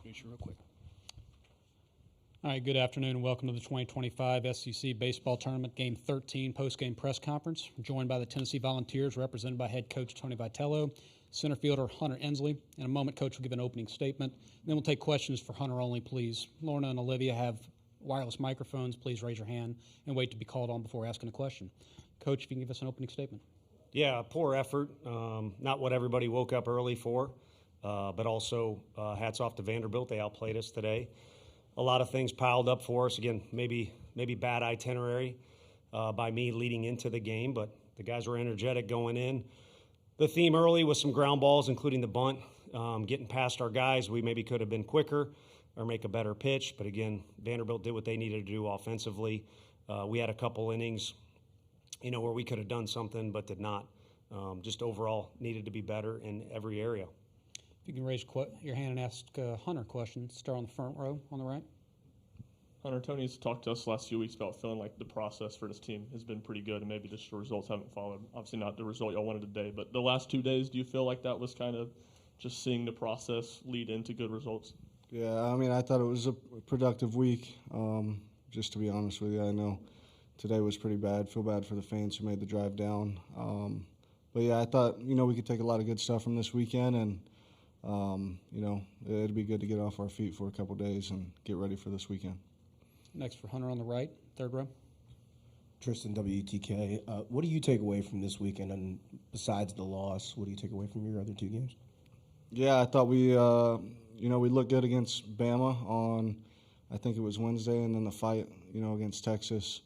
introduce you real quick. All right, good afternoon and welcome to the 2025 SEC Baseball Tournament Game 13 post-game press conference. I'm joined by the Tennessee Volunteers, represented by head coach Tony Vitello, center fielder Hunter Ensley. In a moment, Coach will give an opening statement, and then we'll take questions for Hunter only, please. Lorna and Olivia have wireless microphones. Please raise your hand and wait to be called on before asking a question. Coach, if you can give us an opening statement. Yeah, poor effort. Not what everybody woke up early for, but also hats off to Vanderbilt. They outplayed us today. A lot of things piled up for us. Again, maybe bad itinerary by me leading into the game, but the guys were energetic going in. The theme early was some ground balls, including the bunt, getting past our guys. We maybe could have been quicker or make a better pitch, but again, Vanderbilt did what they needed to do offensively. We had a couple innings, where we could have done something but did not. Just overall needed to be better in every area. If you can raise your hand and ask Hunter questions, start on the front row on the right. Hunter, Tony's talked to us last few weeks about feeling like the process for this team has been pretty good and maybe just the results haven't followed. Obviously not the result y'all wanted today, but the last 2 days, do you feel like that was kind of just seeing the process lead into good results? Yeah, I thought it was a productive week. Just to be honest with you, I know today was pretty bad. Feel bad for the fans who made the drive down. But yeah, I thought, we could take a lot of good stuff from this weekend and, it'd be good to get off our feet for a couple days and get ready for this weekend. Next for Hunter on the right, third row. Tristan, WTK. What do you take away from this weekend? And besides the loss, what do you take away from your other two games? Yeah, I thought we looked good against Bama on, I think it was Wednesday, and then the fight, against Texas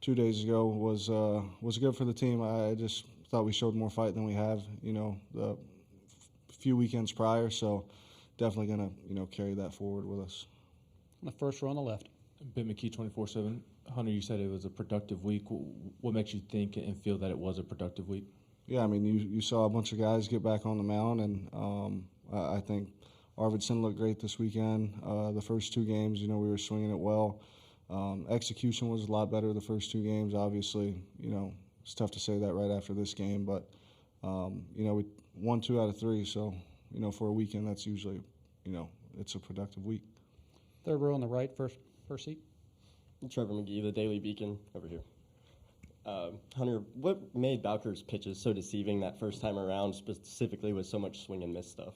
2 days ago was good for the team. I just thought we showed more fight than we have, the few weekends prior. So definitely gonna, carry that forward with us. On the first row on the left. Ben McKee, 24/7. Hunter, you said it was a productive week. What makes you think and feel that it was a productive week? Yeah, you saw a bunch of guys get back on the mound, and I think Arvidsson looked great this weekend. The first two games, we were swinging it well. Execution was a lot better the first two games. Obviously, it's tough to say that right after this game, but, we won 2 out of 3. So, for a weekend, that's usually, it's a productive week. Third row on the right, first seat. Trevor McGee, the Daily Beacon, over here. Hunter, what made Bowker's pitches so deceiving that first time around, specifically with so much swing and miss stuff?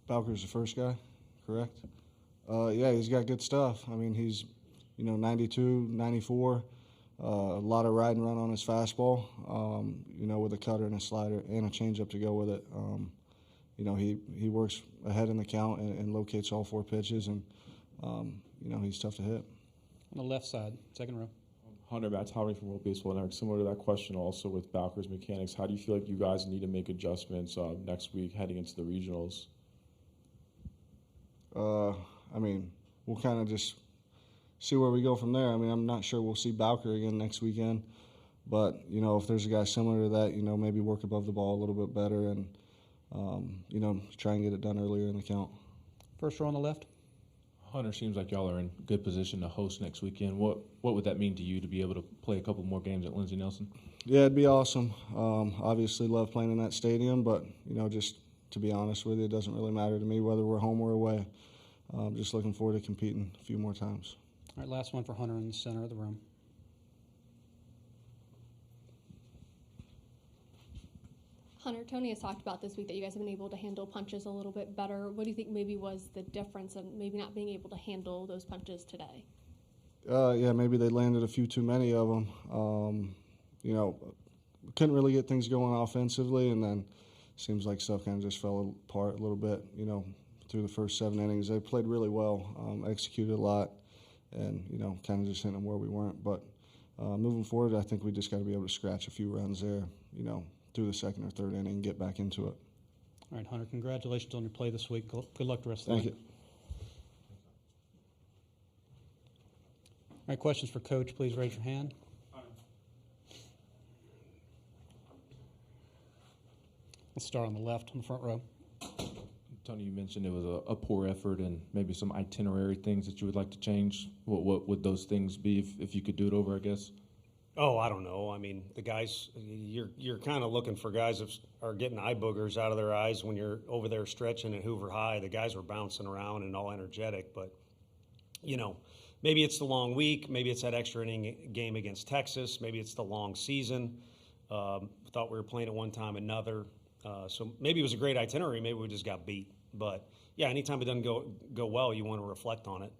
Bowker's the first guy, correct? Yeah, he's got good stuff. He's, 92, 94, a lot of ride and run on his fastball, with a cutter and a slider and a changeup to go with it. He works ahead in the count and locates all 4 pitches, and, he's tough to hit. On the left side, second row. Hunter, Matt Tommy from World Baseball Network. Similar to that question also with Bowker's mechanics, how do you feel like you guys need to make adjustments next week heading into the regionals? We'll kind of just see where we go from there. I'm not sure we'll see Bowker again next weekend, but, if there's a guy similar to that, maybe work above the ball a little bit better and, try and get it done earlier in the count. First row on the left. Hunter, seems like y'all are in good position to host next weekend. What would that mean to you to be able to play a couple more games at Lindsey Nelson? Yeah, it'd be awesome. Obviously love playing in that stadium, but, just to be honest with you, it doesn't really matter to me whether we're home or away. Just looking forward to competing a few more times. All right, last one for Hunter in the center of the room. Hunter, Tony has talked about this week that you guys have been able to handle punches a little bit better. What do you think maybe was the difference of maybe not being able to handle those punches today? Yeah, maybe they landed a few too many of them. Couldn't really get things going offensively, and then seems like stuff kind of just fell apart a little bit, through the first 7 innings. They played really well, executed a lot, and, kind of just hitting them where we weren't. But moving forward, I think we just got to be able to scratch a few runs there, through the second or third inning and get back into it. All right, Hunter, congratulations on your play this week. Good luck the rest of the week. Thank you. All right, questions for Coach, please raise your hand. Let's start on the left, on the front row. Tony, you mentioned it was a poor effort and maybe some itinerary things that you would like to change. What would those things be if you could do it over, I guess? Oh, I don't know. I mean, the guys, you're kind of looking for guys that are getting eye boogers out of their eyes when you're over there stretching at Hoover High. The guys were bouncing around and all energetic, but, maybe it's the long week. Maybe it's that extra inning game against Texas. Maybe it's the long season. Thought we were playing at one time another. So maybe it was a great itinerary. Maybe we just got beat. But, yeah, anytime it doesn't go well, you want to reflect on it.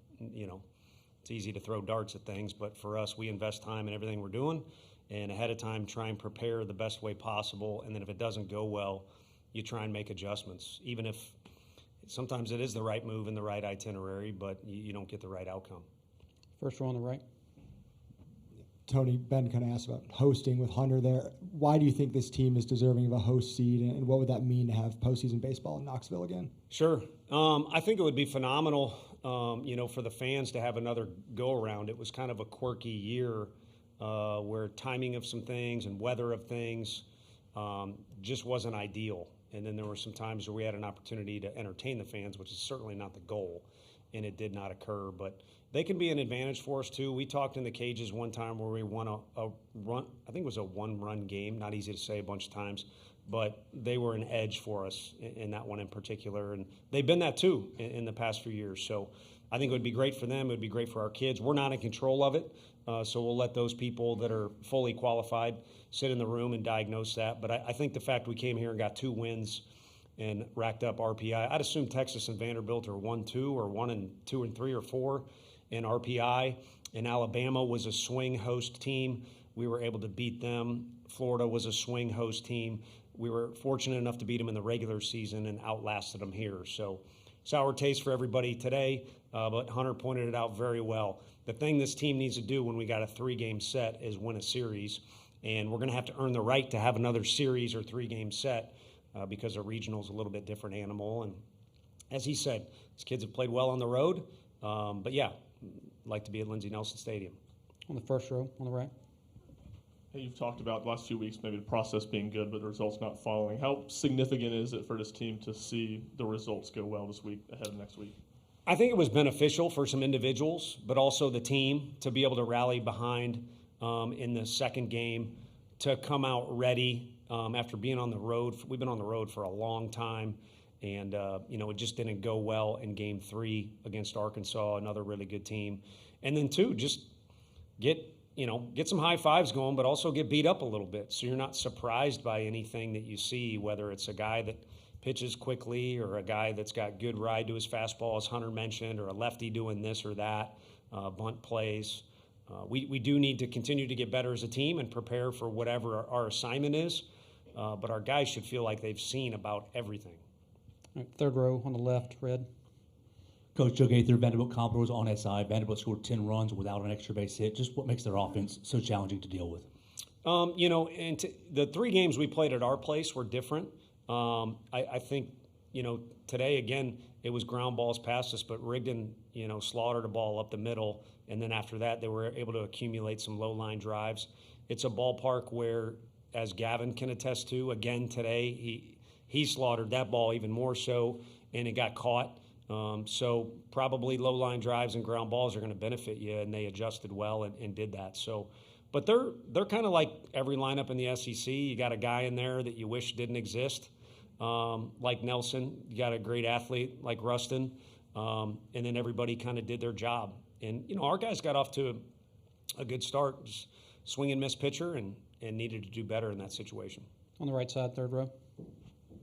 It's easy to throw darts at things, but for us, we invest time in everything we're doing, and ahead of time try and prepare the best way possible. And then if it doesn't go well, you try and make adjustments, even if sometimes it is the right move in the right itinerary, but you don't get the right outcome. First row on the right. Tony, Ben kind of asked about hosting with Hunter there. Why do you think this team is deserving of a host seed, and what would that mean to have postseason baseball in Knoxville again? Sure. I think it would be phenomenal, for the fans to have another go-around. It was kind of a quirky year where timing of some things and weather of things just wasn't ideal. And then there were some times where we had an opportunity to entertain the fans, which is certainly not the goal, and it did not occur. But they can be an advantage for us, too. We talked in the cages one time where we won a run. I think it was a one-run game. Not easy to say a bunch of times. But they were an edge for us in that one in particular. And they've been that, too, in the past few years. So I think it would be great for them. It would be great for our kids. We're not in control of it, so we'll let those people that are fully qualified sit in the room and diagnose that. But I think the fact we came here and got 2 wins and racked up RPI, I'd assume Texas and Vanderbilt are 1-2 or 1 2 and 3 or 4 in RPI. And Alabama was a swing host team. We were able to beat them. Florida was a swing host team. We were fortunate enough to beat them in the regular season and outlasted them here. So sour taste for everybody today, but Hunter pointed it out very well. The thing this team needs to do when we got a 3-game set is win a series, and we're going to have to earn the right to have another series or 3-game set because a regional is a little bit different animal. And as he said, his kids have played well on the road, but yeah, like to be at Lindsey Nelson Stadium. On the first row on the right. Hey, you've talked about the last few weeks, maybe the process being good, but the results not following. How significant is it for this team to see the results go well this week ahead of next week? I think it was beneficial for some individuals, but also the team to be able to rally behind in the second game, to come out ready after being on the road. We've been on the road for a long time, and it just didn't go well in Game 3 against Arkansas, another really good team. And then, two, just get some high fives going, but also get beat up a little bit so you're not surprised by anything that you see, whether it's a guy that pitches quickly or a guy that's got good ride to his fastball, as Hunter mentioned, or a lefty doing this or that, bunt plays. We do need to continue to get better as a team and prepare for whatever our assignment is, but our guys should feel like they've seen about everything. All right, third row on the left, red. Coach Joe Gaither, Vanderbilt Commodores on SI. Vanderbilt scored 10 runs without an extra base hit. Just what makes their offense so challenging to deal with? The 3 games we played at our place were different. I think, today, again, it was ground balls past us, but Rigdon, slaughtered a ball up the middle, and then after that they were able to accumulate some low-line drives. It's a ballpark where, as Gavin can attest to, again today, he slaughtered that ball even more so, and it got caught. So probably low-line drives and ground balls are going to benefit you, and they adjusted well and did that. So, but they're kind of like every lineup in the SEC. You got a guy in there that you wish didn't exist, like Nelson. You got a great athlete like Rustin, and then everybody kind of did their job. And our guys got off to a good start, just swing and miss pitcher, and needed to do better in that situation. On the right side, third row.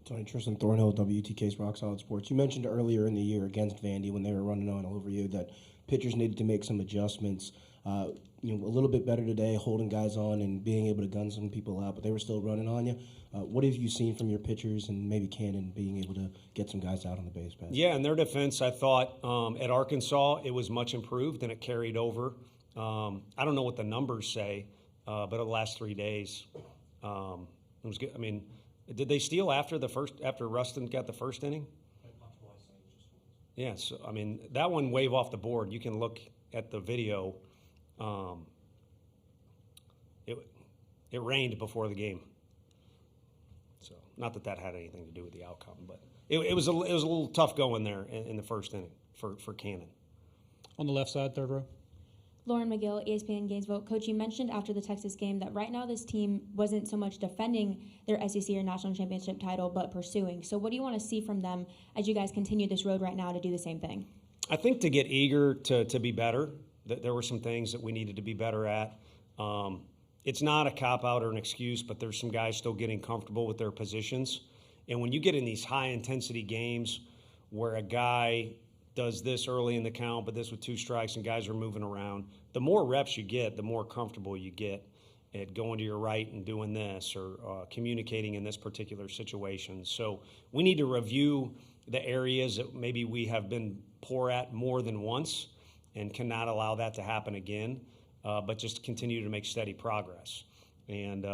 Tony, Tristan Thornhill, WTK's Rock Solid Sports. You mentioned earlier in the year against Vandy when they were running on over you that pitchers needed to make some adjustments. A little bit better today, holding guys on and being able to gun some people out, but they were still running on you. What have you seen from your pitchers and maybe Cannon being able to get some guys out on the base pass? Yeah, in their defense, I thought at Arkansas it was much improved and it carried over. I don't know what the numbers say, but the last 3 days it was good. I mean, did they steal after Rustin got the first inning? Yeah, so I mean that one wave off the board. You can look at the video. It rained before the game, so not that had anything to do with the outcome, but it was a little tough going there in the first inning for Cannon. On the left side, third row. Lauren McGill, ESPN Gainesville. Coach, you mentioned after the Texas game that right now this team wasn't so much defending their SEC or national championship title, but pursuing. So what do you want to see from them as you guys continue this road right now to do the same thing? I think to get eager to be better, that there were some things that we needed to be better at. It's not a cop-out or an excuse, but there's some guys still getting comfortable with their positions. And when you get in these high-intensity games where a guy does this early in the count, but this with 2 strikes and guys are moving around, the more reps you get, the more comfortable you get at going to your right and doing this or communicating in this particular situation. So we need to review the areas that maybe we have been poor at more than once and cannot allow that to happen again, but just continue to make steady progress. And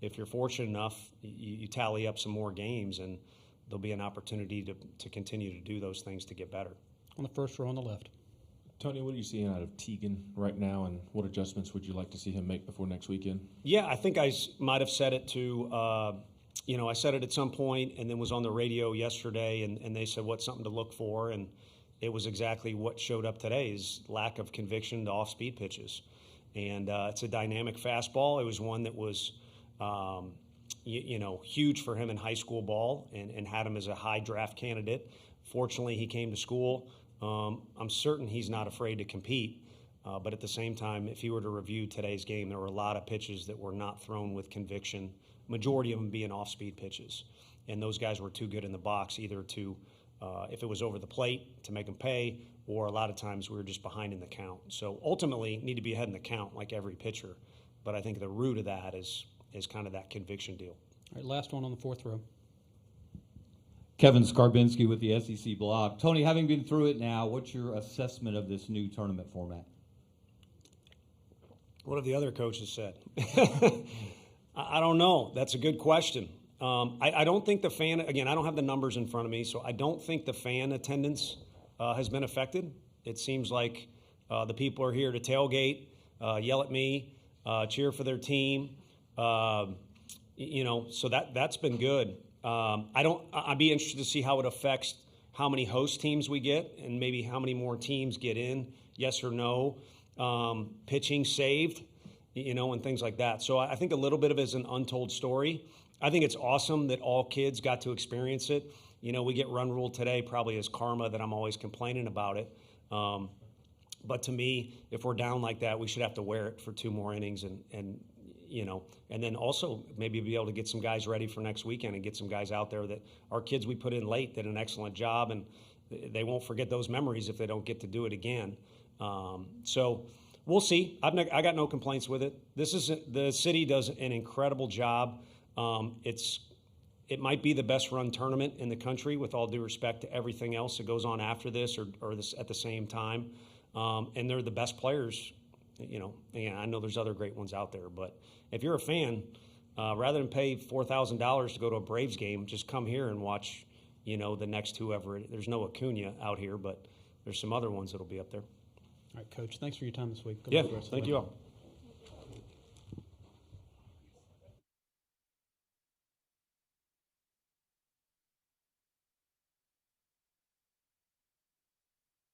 if you're fortunate enough, you tally up some more games and there'll be an opportunity to continue to do those things to get better. On the first row on the left. Tony, what are you seeing out of Teagan right now, and what adjustments would you like to see him make before next weekend? Yeah, I think I might have said it to, I said it at some point and then was on the radio yesterday and they said, what's something to look for? And it was exactly what showed up today is lack of conviction to off-speed pitches. And it's a dynamic fastball. It was one that was huge for him in high school ball and had him as a high draft candidate. Fortunately, he came to school. I'm certain he's not afraid to compete, but at the same time, if you were to review today's game, there were a lot of pitches that were not thrown with conviction, majority of them being off-speed pitches. And those guys were too good in the box either to, if it was over the plate, to make them pay, or a lot of times we were just behind in the count. So ultimately, need to be ahead in the count like every pitcher. But I think the root of that is kind of that conviction deal. All right, last one on the fourth row. Kevin Skarbinski with the SEC blog. Tony, having been through it now, what's your assessment of this new tournament format? What have the other coaches said? I don't know. That's a good question. I don't think the fan, again, I don't have the numbers in front of me, so I don't think the fan attendance has been affected. It seems like the people are here to tailgate, yell at me, cheer for their team. So that's been good. I'd be interested to see how it affects how many host teams we get and maybe how many more teams get in, yes or no, pitching saved, and things like that. So I think a little bit of it is an untold story. I think it's awesome that all kids got to experience it. We get run rule today probably as karma that I'm always complaining about it. But to me, if we're down like that, we should have to wear it for 2 more innings and then also maybe be able to get some guys ready for next weekend and get some guys out there that our kids we put in late did an excellent job, and they won't forget those memories if they don't get to do it again. So we'll see. I got no complaints with it. The city does an incredible job. It might be the best run tournament in the country with all due respect to everything else that goes on after this or this at the same time. And they're the best players. And I know there's other great ones out there, but if you're a fan, rather than pay $4,000 to go to a Braves game, just come here and watch, the next whoever. There's no Acuna out here, but there's some other ones that'll be up there. All right, Coach, thanks for your time this week. Good Yeah, luck the rest of the thank way. you all.